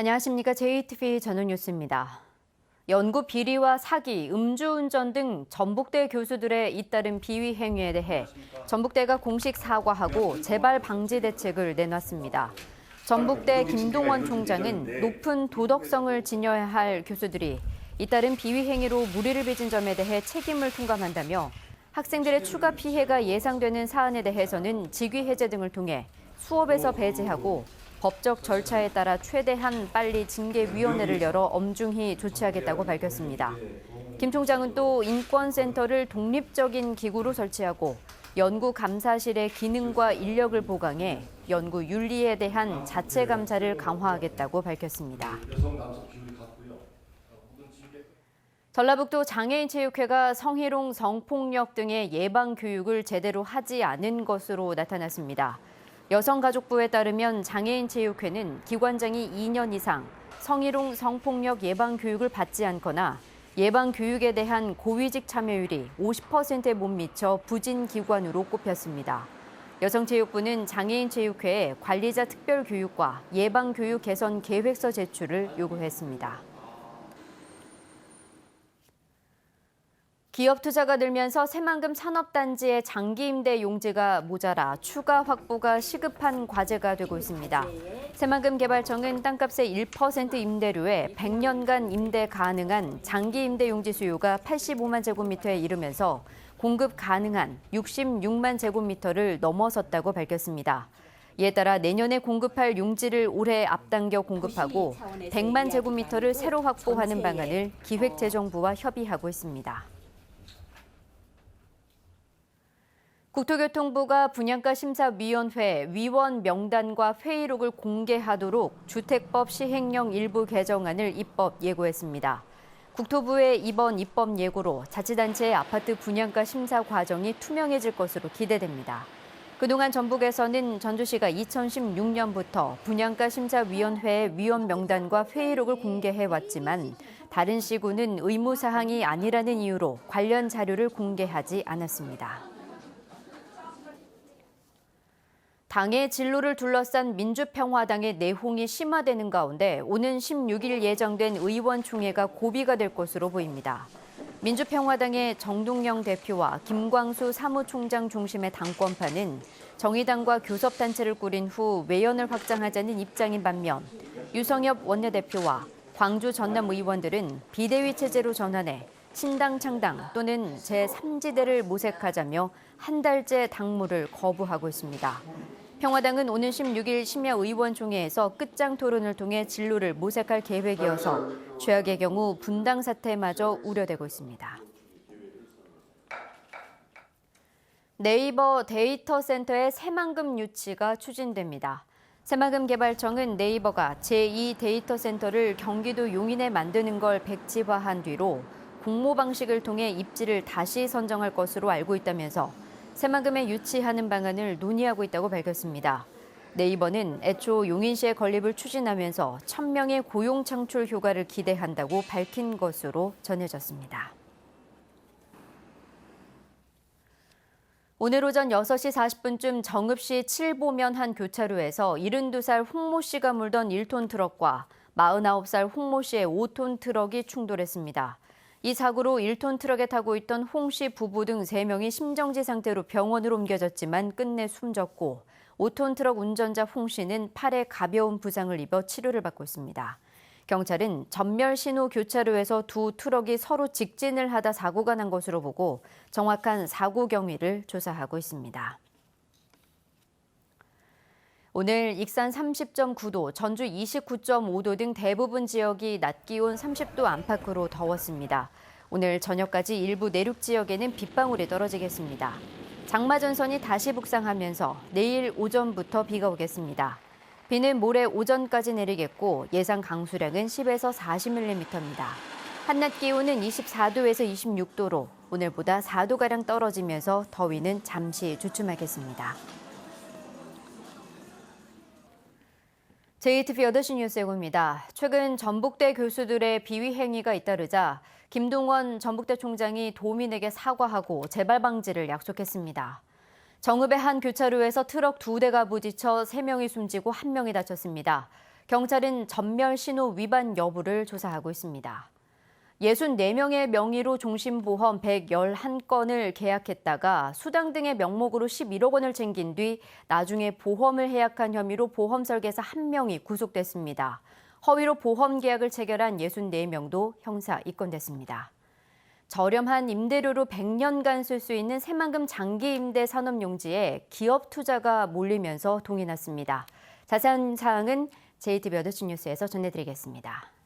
안녕하십니까. JTV 전원뉴스입니다. 연구 비리와 사기, 음주운전 등 전북대 교수들의 잇따른 비위 행위에 대해 전북대가 공식 사과하고 재발 방지 대책을 내놨습니다. 전북대 김동원 총장은 높은 도덕성을 지녀야 할 교수들이 잇따른 비위 행위로 무리를 빚은 점에 대해 책임을 통감한다며 학생들의 추가 피해가 예상되는 사안에 대해서는 직위 해제 등을 통해 수업에서 배제하고 법적 절차에 따라 최대한 빨리 징계위원회를 열어 엄중히 조치하겠다고 밝혔습니다. 김 총장은 또 인권센터를 독립적인 기구로 설치하고 연구감사실의 기능과 인력을 보강해 연구 윤리에 대한 자체 감사를 강화하겠다고 밝혔습니다. 전라북도 장애인체육회가 성희롱, 성폭력 등의 예방 교육을 제대로 하지 않은 것으로 나타났습니다. 여성가족부에 따르면 장애인체육회는 기관장이 2년 이상 성희롱, 성폭력 예방 교육을 받지 않거나 예방 교육에 대한 고위직 참여율이 50%에 못 미쳐 부진 기관으로 꼽혔습니다. 여성체육부는 장애인체육회에 관리자 특별교육과 예방 교육 개선 계획서 제출을 요구했습니다. 기업 투자가 늘면서 새만금 산업단지의 장기 임대 용지가 모자라 추가 확보가 시급한 과제가 되고 있습니다. 새만금 개발청은 땅값의 1% 임대료에 100년간 임대 가능한 장기 임대 용지 수요가 85만 제곱미터에 이르면서 공급 가능한 66만 제곱미터를 넘어섰다고 밝혔습니다. 이에 따라 내년에 공급할 용지를 올해 앞당겨 공급하고 100만 제곱미터를 새로 확보하는 방안을 기획재정부와 협의하고 있습니다. 국토교통부가 분양가심사위원회 위원 명단과 회의록을 공개하도록 주택법 시행령 일부 개정안을 입법 예고했습니다. 국토부의 이번 입법 예고로 자치단체의 아파트 분양가 심사 과정이 투명해질 것으로 기대됩니다. 그동안 전북에서는 전주시가 2016년부터 분양가심사위원회의 위원 명단과 회의록을 공개해왔지만 다른 시군은 의무사항이 아니라는 이유로 관련 자료를 공개하지 않았습니다. 당의 진로를 둘러싼 민주평화당의 내홍이 심화되는 가운데 오는 16일 예정된 의원총회가 고비가 될 것으로 보입니다. 민주평화당의 정동영 대표와 김광수 사무총장 중심의 당권파는 정의당과 교섭단체를 꾸린 후 외연을 확장하자는 입장인 반면 유성엽 원내대표와 광주 전남 의원들은 비대위 체제로 전환해 신당 창당 또는 제3지대를 모색하자며 한 달째 당무를 거부하고 있습니다. 평화당은 오는 16일 심야 의원총회에서 끝장 토론을 통해 진로를 모색할 계획이어서 최악의 경우 분당 사태마저 우려되고 있습니다. 네이버 데이터 센터의 새만금 유치가 추진됩니다. 새만금 개발청은 네이버가 제2 데이터 센터를 경기도 용인에 만드는 걸 백지화한 뒤로 공모 방식을 통해 입지를 다시 선정할 것으로 알고 있다면서 새만금에 유치하는 방안을 논의하고 있다고 밝혔습니다. 네이버는 애초 용인시의 건립을 추진하면서 1,000명의 고용 창출 효과를 기대한다고 밝힌 것으로 전해졌습니다. 오늘 오전 6시 40분쯤 정읍시 칠보면 한 교차로에서 72살 홍모 씨가 몰던 1톤 트럭과 49살 홍모 씨의 5톤 트럭이 충돌했습니다. 이 사고로 1톤 트럭에 타고 있던 홍 씨 부부 등 3명이 심정지 상태로 병원으로 옮겨졌지만 끝내 숨졌고 5톤 트럭 운전자 홍 씨는 팔에 가벼운 부상을 입어 치료를 받고 있습니다. 경찰은 전멸 신호 교차로에서 두 트럭이 서로 직진을 하다 사고가 난 것으로 보고 정확한 사고 경위를 조사하고 있습니다. 오늘 익산 30.9도, 전주 29.5도 등 대부분 지역이 낮 기온 30도 안팎으로 더웠습니다. 오늘 저녁까지 일부 내륙 지역에는 빗방울이 떨어지겠습니다. 장마 전선이 다시 북상하면서 내일 오전부터 비가 오겠습니다. 비는 모레 오전까지 내리겠고 예상 강수량은 10에서 40mm입니다. 한낮 기온은 24도에서 26도로 오늘보다 4도가량 떨어지면서 더위는 잠시 주춤하겠습니다. JTV 8시 뉴스 예고입니다. 최근 전북대 교수들의 비위 행위가 잇따르자 김동원 전북대 총장이 도민에게 사과하고 재발 방지를 약속했습니다. 정읍의 한 교차로에서 트럭 2대가 부딪혀 3명이 숨지고 1명이 다쳤습니다. 경찰은 전멸 신호 위반 여부를 조사하고 있습니다. 64명의 명의로 종신보험 111건을 계약했다가 수당 등의 명목으로 11억 원을 챙긴 뒤 나중에 보험을 해약한 혐의로 보험 설계사 1명이 구속됐습니다. 허위로 보험 계약을 체결한 64명도 형사 입건됐습니다. 저렴한 임대료로 100년간 쓸 수 있는 새만금 장기 임대 산업용지에 기업 투자가 몰리면서 동이 났습니다. 자세한 사항은 JTBC 뉴스에서 전해드리겠습니다.